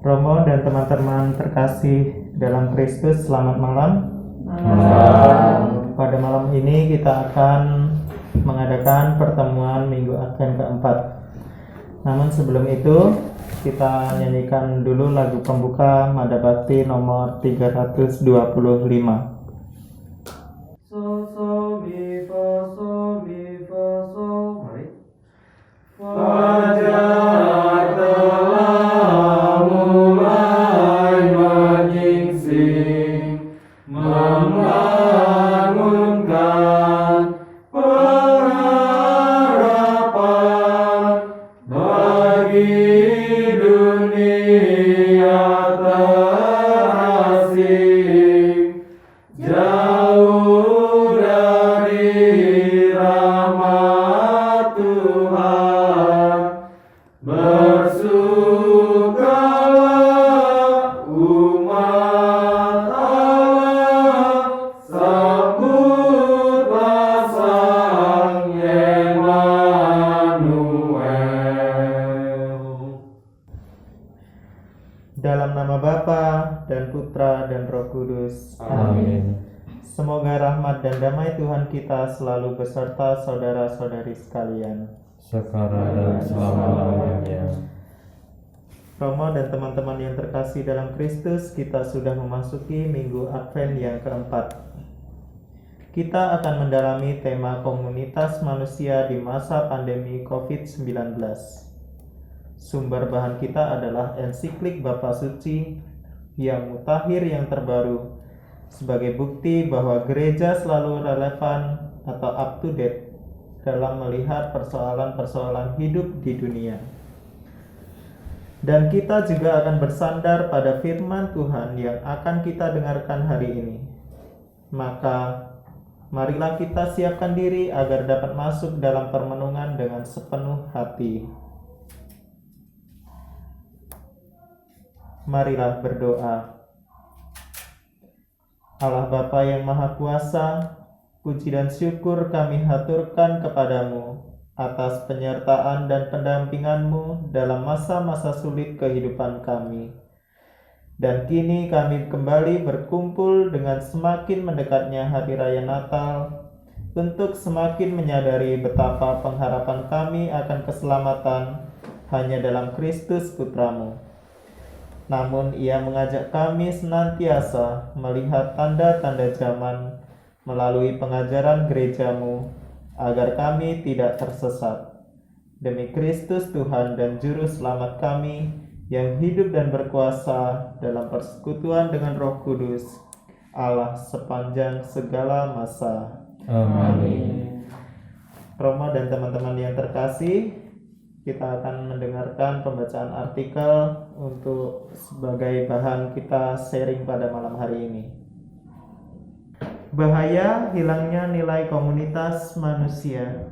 Romo dan teman-teman terkasih dalam Kristus, selamat malam. Pada malam ini kita akan mengadakan pertemuan Minggu Advent keempat. Namun sebelum itu, kita nyanyikan dulu lagu pembuka Mada Bakti nomor 325. Mari. Fajar telah mulai menyingsing, membangunkan pengharapan bagi dunia terasing, jauh dari rahmat Tuhan. Bersukalah umat Allah, sambutlah Sang Immanuel. Dalam nama Bapa dan Putra dan Roh Kudus. Amin. Semoga rahmat dan damai Tuhan kita selalu beserta saudara-saudari sekalian. Sekarang dan selama-lamanya. Romo dan teman-teman yang terkasih dalam Kristus, kita sudah memasuki Minggu Advent yang keempat. Kita akan mendalami tema komunitas manusia di masa pandemi COVID-19. Sumber bahan kita adalah ensiklik Bapa Suci yang mutakhir yang terbaru, sebagai bukti bahwa gereja selalu relevan atau up to date dalam melihat persoalan-persoalan hidup di dunia. Dan kita juga akan bersandar pada firman Tuhan yang akan kita dengarkan hari ini. Maka marilah kita siapkan diri agar dapat masuk dalam permenungan dengan sepenuh hati. Marilah berdoa. Allah Bapa yang Maha Kuasa, puji dan syukur kami haturkan kepadamu atas penyertaan dan pendampinganmu dalam masa-masa sulit kehidupan kami. Dan kini kami kembali berkumpul dengan semakin mendekatnya Hari Raya Natal untuk semakin menyadari betapa pengharapan kami akan keselamatan hanya dalam Kristus Putramu. Namun ia mengajak kami senantiasa melihat tanda-tanda zaman melalui pengajaran gerejamu, agar kami tidak tersesat. Demi Kristus Tuhan dan Juru Selamat kami, yang hidup dan berkuasa dalam persekutuan dengan Roh Kudus, Allah sepanjang segala masa. Amin. Romo dan teman-teman yang terkasih, kita akan mendengarkan pembacaan artikel untuk sebagai bahan kita sharing pada malam hari ini. Bahaya hilangnya nilai komunitas manusia.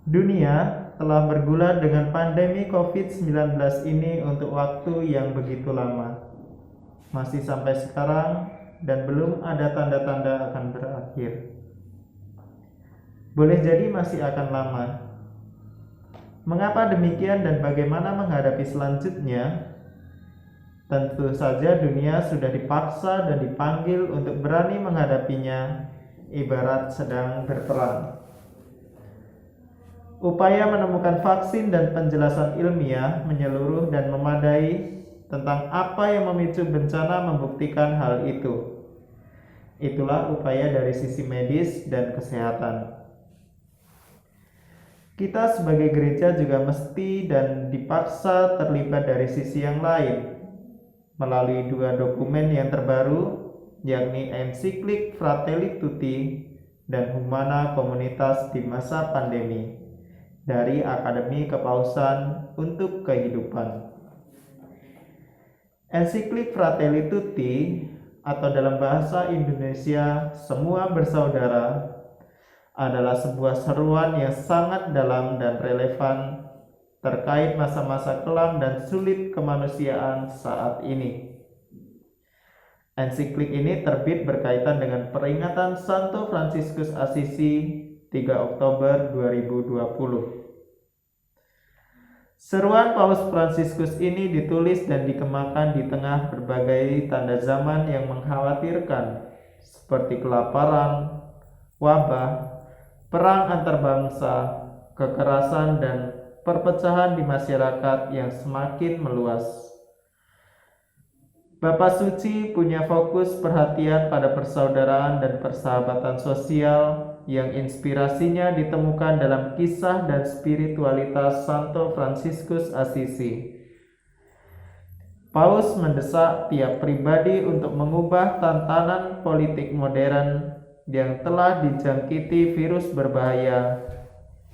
Dunia telah bergulat dengan pandemi COVID-19 ini untuk waktu yang begitu lama. Masih sampai sekarang dan belum ada tanda-tanda akan berakhir. Boleh jadi masih akan lama. Mengapa demikian dan bagaimana menghadapi selanjutnya? Tentu saja dunia sudah dipaksa dan dipanggil untuk berani menghadapinya, ibarat sedang berperang. Upaya menemukan vaksin dan penjelasan ilmiah menyeluruh dan memadai tentang apa yang memicu bencana membuktikan hal itu. Itulah upaya dari sisi medis dan kesehatan. Kita sebagai gereja juga mesti dan dipaksa terlibat dari sisi yang lain, melalui dua dokumen yang terbaru, yakni ensiklik Fratelli Tutti dan Humana Communitas di masa pandemi, dari Akademi Kepausan untuk Kehidupan. Ensiklik Fratelli Tutti, atau dalam bahasa Indonesia semua bersaudara, adalah sebuah seruan yang sangat dalam dan relevan terkait masa-masa kelam dan sulit kemanusiaan saat ini. Ensiklik ini terbit berkaitan dengan peringatan Santo Fransiskus Assisi 3 Oktober 2020. Seruan Paus Fransiskus ini ditulis dan dikemukakan di tengah berbagai tanda zaman yang mengkhawatirkan, seperti kelaparan, wabah, perang antar bangsa, kekerasan, dan perpecahan di masyarakat yang semakin meluas. Bapak Suci punya fokus perhatian pada persaudaraan dan persahabatan sosial yang inspirasinya ditemukan dalam kisah dan spiritualitas Santo Fransiskus Assisi. Paus mendesak tiap pribadi untuk mengubah tatanan politik modern yang telah dijangkiti virus berbahaya,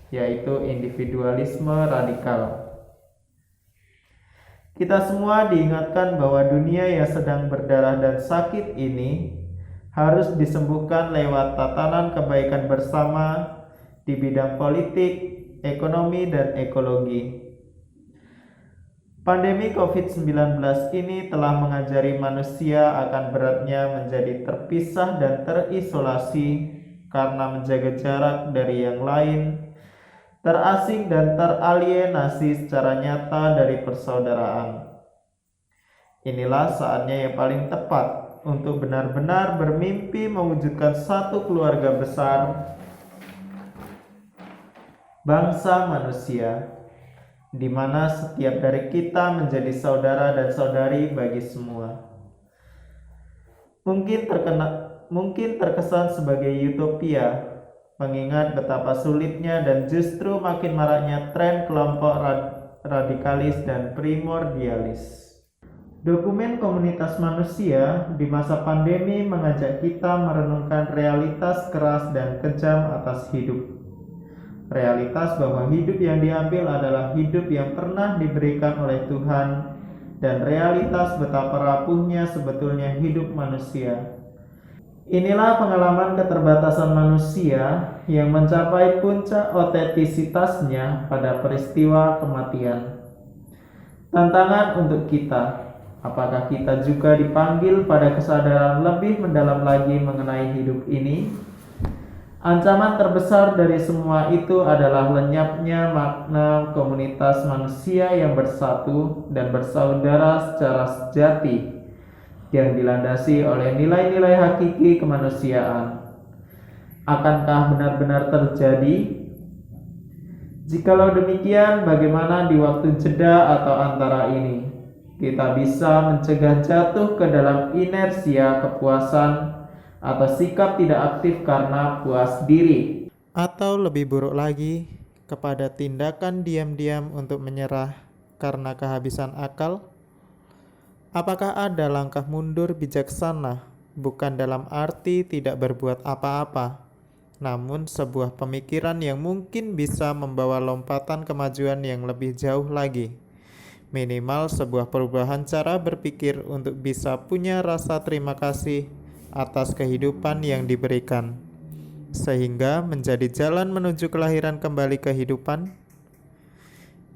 yaitu individualisme radikal. Kita semua diingatkan bahwa dunia yang sedang berdarah dan sakit ini harus disembuhkan lewat tatanan kebaikan bersama di bidang politik, ekonomi, dan ekologi. Pandemi COVID-19 ini telah mengajari manusia akan beratnya menjadi terpisah dan terisolasi karena menjaga jarak dari yang lain, terasing dan teralienasi secara nyata dari persaudaraan. Inilah saatnya yang paling tepat untuk benar-benar bermimpi mewujudkan satu keluarga besar, bangsa manusia, di mana setiap dari kita menjadi saudara dan saudari bagi semua. Mungkin terkesan sebagai utopia, mengingat betapa sulitnya dan justru makin maraknya tren kelompok radikalis dan primordialis. Dokumen komunitas manusia di masa pandemi mengajak kita merenungkan realitas keras dan kejam atas hidup. Realitas bahwa hidup yang diambil adalah hidup yang pernah diberikan oleh Tuhan, dan realitas betapa rapuhnya sebetulnya hidup manusia. Inilah pengalaman keterbatasan manusia yang mencapai puncak otentisitasnya pada peristiwa kematian. Tantangan untuk kita, apakah kita juga dipanggil pada kesadaran lebih mendalam lagi mengenai hidup ini? Ancaman terbesar dari semua itu adalah lenyapnya makna komunitas manusia yang bersatu dan bersaudara secara sejati, yang dilandasi oleh nilai-nilai hakiki kemanusiaan. Akankah benar-benar terjadi? Jikalau demikian, bagaimana di waktu jeda atau antara ini kita bisa mencegah jatuh ke dalam inersia kepuasan atau sikap tidak aktif karena puas diri, atau lebih buruk lagi, kepada tindakan diam-diam untuk menyerah karena kehabisan akal? Apakah ada langkah mundur bijaksana, bukan dalam arti tidak berbuat apa-apa, namun sebuah pemikiran yang mungkin bisa membawa lompatan kemajuan yang lebih jauh lagi? Minimal sebuah perubahan cara berpikir untuk bisa punya rasa terima kasih atas kehidupan yang diberikan, sehingga menjadi jalan menuju kelahiran kembali kehidupan.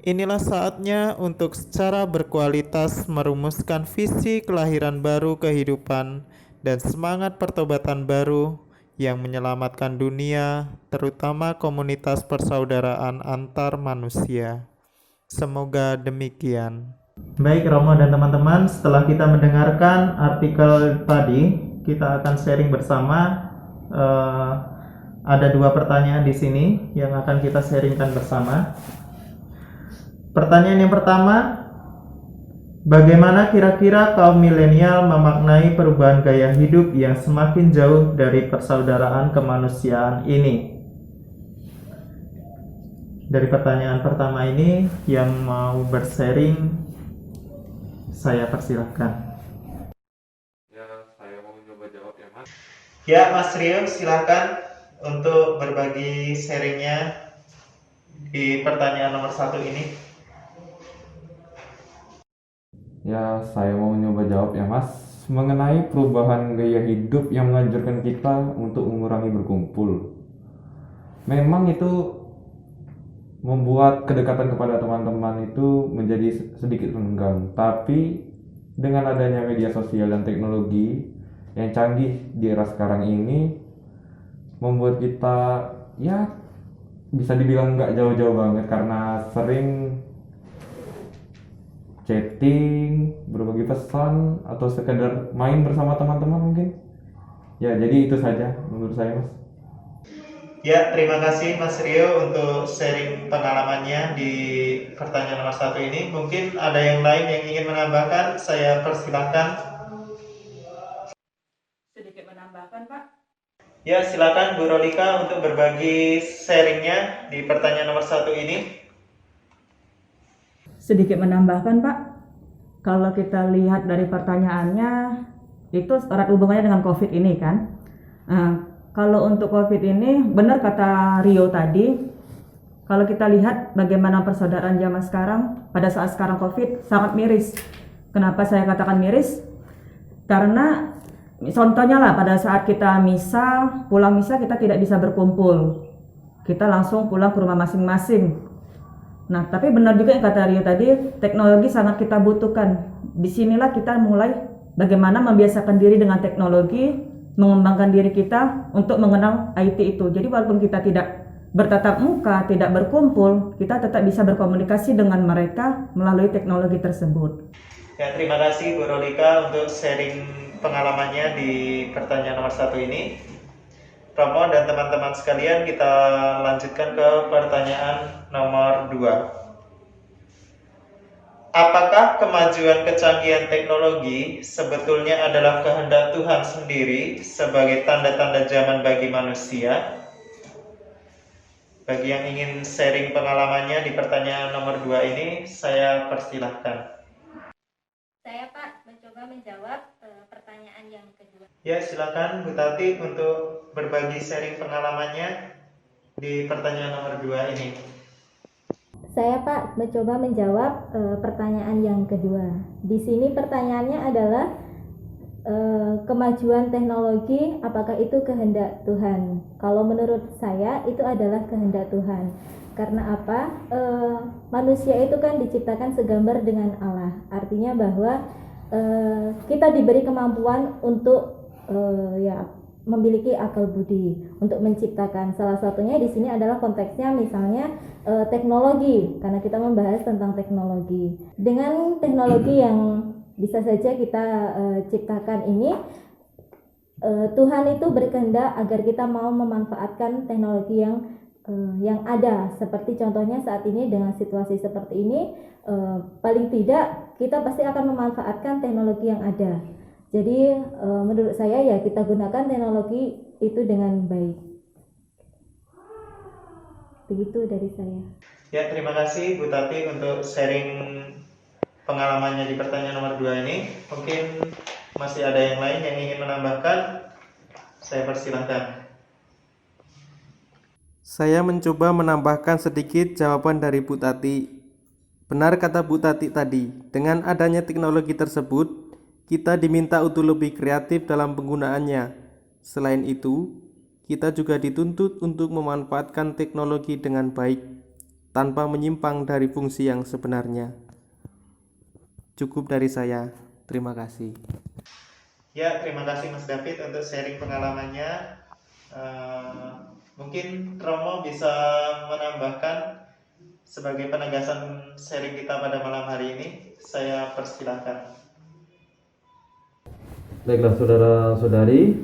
Inilah saatnya untuk secara berkualitas merumuskan visi kelahiran baru kehidupan dan semangat pertobatan baru yang menyelamatkan dunia, terutama komunitas persaudaraan antar manusia. Semoga demikian. Baik Romo dan teman-teman, setelah kita mendengarkan artikel tadi, kita akan sharing bersama. Ada dua pertanyaan di sini yang akan kita sharingkan bersama. Pertanyaan yang pertama, bagaimana kira-kira kaum milenial memaknai perubahan gaya hidup yang semakin jauh dari persaudaraan kemanusiaan ini? Dari pertanyaan pertama ini, yang mau bersharing, saya persilahkan. Saya mau coba jawab ya Mas. Ya Mas Rio, silahkan untuk berbagi sharingnya di pertanyaan nomor 1 ini. Ya, saya mau nyoba jawab ya Mas. Mengenai perubahan gaya hidup yang menganjurkan kita untuk mengurangi berkumpul. Memang itu membuat kedekatan kepada teman-teman itu menjadi sedikit renggang. Tapi dengan adanya media sosial dan teknologi yang canggih di era sekarang ini, membuat kita ya bisa dibilang nggak jauh-jauh banget, karena sering chatting, berbagi pesan, atau sekedar main bersama teman-teman mungkin. Ya, jadi itu saja menurut saya, Mas. Ya, terima kasih Mas Rio untuk sharing pengalamannya di pertanyaan nomor 1 ini. Mungkin ada yang lain yang ingin menambahkan, saya persilahkan. Sedikit menambahkan, Pak. Ya, silakan Bu Rolika untuk berbagi sharingnya di pertanyaan nomor 1 ini. Sedikit menambahkan, Pak. Kalau kita lihat dari pertanyaannya, itu erat hubungannya dengan COVID ini kan. Kalau untuk COVID ini, benar kata Rio tadi, kalau kita lihat bagaimana persaudaraan zaman sekarang, pada saat sekarang COVID, sangat miris. Kenapa saya katakan miris? Karena contohnya lah, pada saat kita pulang misa kita tidak bisa berkumpul. Kita langsung pulang ke rumah masing-masing. Nah, tapi benar juga yang kata Rio tadi, teknologi sangat kita butuhkan. Disinilah kita mulai bagaimana membiasakan diri dengan teknologi, mengembangkan diri kita untuk mengenal IT itu. Jadi walaupun kita tidak bertatap muka, tidak berkumpul, kita tetap bisa berkomunikasi dengan mereka melalui teknologi tersebut. Ya, terima kasih Bu Rolika untuk sharing pengalamannya di pertanyaan nomor 1 ini. Romo dan teman-teman sekalian, kita lanjutkan ke pertanyaan nomor 2. Apakah kemajuan kecanggihan teknologi sebetulnya adalah kehendak Tuhan sendiri sebagai tanda-tanda zaman bagi manusia? Bagi yang ingin sharing pengalamannya di pertanyaan nomor 2 ini, saya persilahkan. Saya Pak mencoba menjawab pertanyaan yang kedua. Ya, silakan Bu Tati untuk berbagi sharing pengalamannya di pertanyaan nomor 2 ini. Saya Pak mencoba menjawab pertanyaan yang kedua. Di sini pertanyaannya adalah kemajuan teknologi apakah itu kehendak Tuhan? Kalau menurut saya itu adalah kehendak Tuhan. Karena apa? Manusia itu kan diciptakan segambar dengan Allah. Artinya bahwa kita diberi kemampuan untuk memiliki akal budi untuk menciptakan. Salah satunya di sini adalah konteksnya misalnya teknologi, karena kita membahas tentang teknologi. Dengan teknologi yang bisa saja kita ciptakan ini, Tuhan itu berkehendak agar kita mau memanfaatkan teknologi yang ada. Seperti contohnya saat ini dengan situasi seperti ini, paling tidak kita pasti akan memanfaatkan teknologi yang ada. Jadi menurut saya ya kita gunakan teknologi itu dengan baik. Begitu dari saya. Ya, terima kasih Bu Tati untuk sharing pengalamannya di pertanyaan nomor 2 ini. Mungkin masih ada yang lain yang ingin menambahkan, saya persilahkan. Saya mencoba menambahkan sedikit jawaban dari Bu Tati. Benar kata Bu Tati tadi, dengan adanya teknologi tersebut, kita diminta untuk lebih kreatif dalam penggunaannya. Selain itu, kita juga dituntut untuk memanfaatkan teknologi dengan baik, tanpa menyimpang dari fungsi yang sebenarnya. Cukup dari saya, terima kasih. Ya, terima kasih Mas David untuk sharing pengalamannya. Mungkin Romo bisa menambahkan sebagai penegasan sharing kita pada malam hari ini. Saya persilahkan. Baiklah saudara-saudari,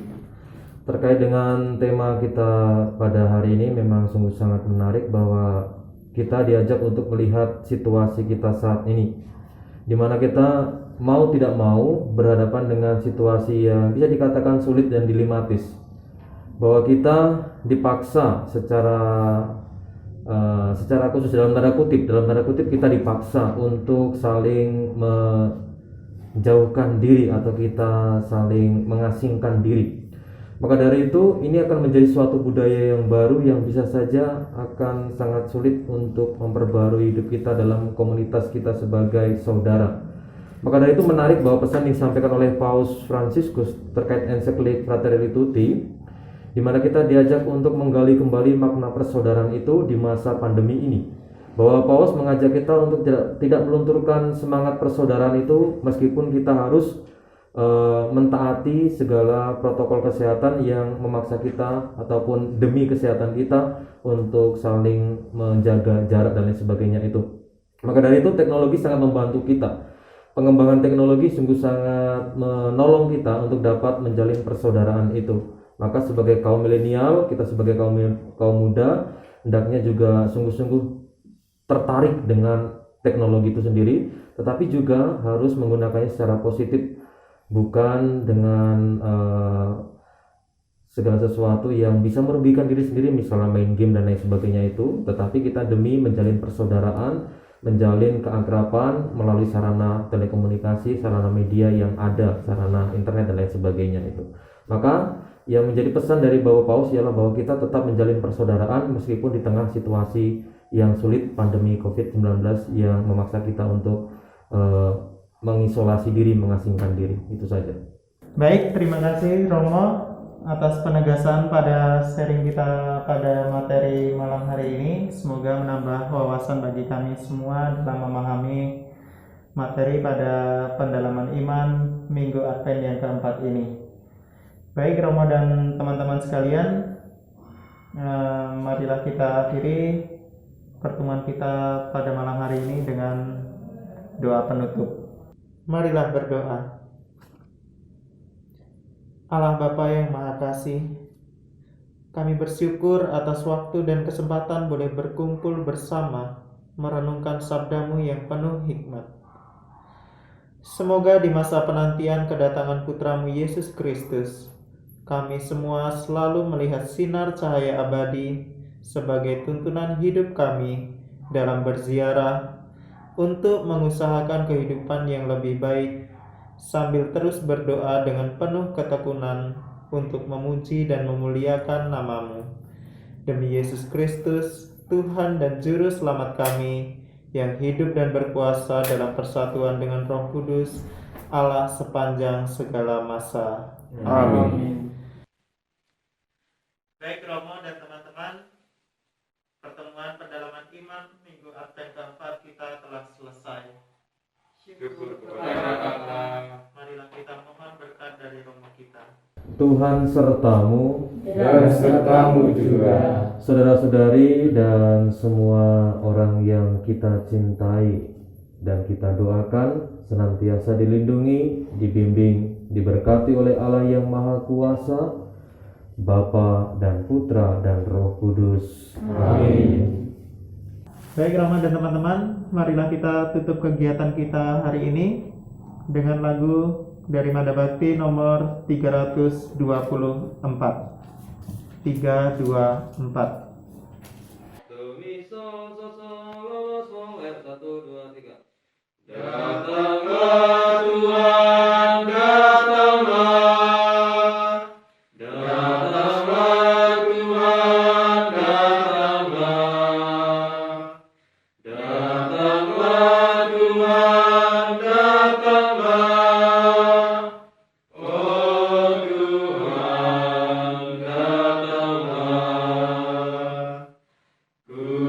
terkait dengan tema kita pada hari ini memang sungguh sangat menarik bahwa kita diajak untuk melihat situasi kita saat ini, di mana kita mau tidak mau berhadapan dengan situasi yang bisa dikatakan sulit dan dilematis, bahwa kita dipaksa secara khusus dalam tanda kutip kita dipaksa untuk saling menjauhkan diri atau kita saling mengasingkan diri. Maka dari itu ini akan menjadi suatu budaya yang baru yang bisa saja akan sangat sulit untuk memperbarui hidup kita dalam komunitas kita sebagai saudara. Maka dari itu menarik bahwa pesan yang disampaikan oleh Paus Fransiskus terkait ensiklik Fratelli Tutti, di mana kita diajak untuk menggali kembali makna persaudaraan itu di masa pandemi ini. Bahwa Paus mengajak kita untuk tidak melunturkan semangat persaudaraan itu meskipun kita harus mentaati segala protokol kesehatan yang memaksa kita ataupun demi kesehatan kita untuk saling menjaga jarak dan lain sebagainya itu. Maka dari itu teknologi sangat membantu kita. pengembangan teknologi sungguh sangat menolong kita untuk dapat menjalin persaudaraan itu. Maka sebagai kaum milenial, kita sebagai kaum muda hendaknya juga sungguh-sungguh tertarik dengan teknologi itu sendiri, tetapi juga harus menggunakannya secara positif, bukan dengan segala sesuatu yang bisa merugikan diri sendiri, misalnya main game dan lain sebagainya itu, tetapi kita demi menjalin persaudaraan, menjalin keakraban melalui sarana telekomunikasi, sarana media yang ada, sarana internet dan lain sebagainya itu. Maka yang menjadi pesan dari Bapak Paus ialah bahwa kita tetap menjalin persaudaraan meskipun di tengah situasi yang sulit, pandemi COVID-19 yang memaksa kita untuk mengisolasi diri, mengasingkan diri. Itu saja. Baik, terima kasih Romo atas penegasan pada sharing kita pada materi malam hari ini. Semoga menambah wawasan bagi kami semua dalam memahami materi pada pendalaman iman Minggu Advent yang keempat ini. Baik Romo dan teman-teman sekalian, marilah kita akhiri pertemuan kita pada malam hari ini dengan doa penutup. Marilah berdoa. Allah Bapa yang Maha Kasih, kami bersyukur atas waktu dan kesempatan boleh berkumpul bersama merenungkan sabda-Mu yang penuh hikmat. Semoga di masa penantian kedatangan Putra-Mu Yesus Kristus, kami semua selalu melihat sinar cahaya abadi sebagai tuntunan hidup kami dalam berziarah untuk mengusahakan kehidupan yang lebih baik, sambil terus berdoa dengan penuh ketekunan untuk memuji dan memuliakan nama-Mu. Demi Yesus Kristus, Tuhan dan Juru Selamat kami, yang hidup dan berkuasa dalam persatuan dengan Roh Kudus, Allah sepanjang segala masa. Amin. Baik Romo dan teman-teman, pertemuan pendalaman iman Minggu Advent keempat kita telah selesai. Syukur kepada Allah. Marilah kita mohon berkat dari Romo kita. Tuhan sertamu Dan sertamu juga. saudara-saudari dan semua orang yang kita cintai dan kita doakan senantiasa dilindungi, dibimbing, diberkati oleh Allah yang Maha Kuasa, Bapa dan Putra dan Roh Kudus. Amin. Baik Romo dan teman-teman, marilah kita tutup kegiatan kita hari ini dengan lagu dari Mada Bakti nomor 324. 324. Datanglah Tuhan, datanglah. Datanglah Tuhan, datanglah. Datanglah Tuhan, datanglah. Oh Tuhan, datanglah. Ku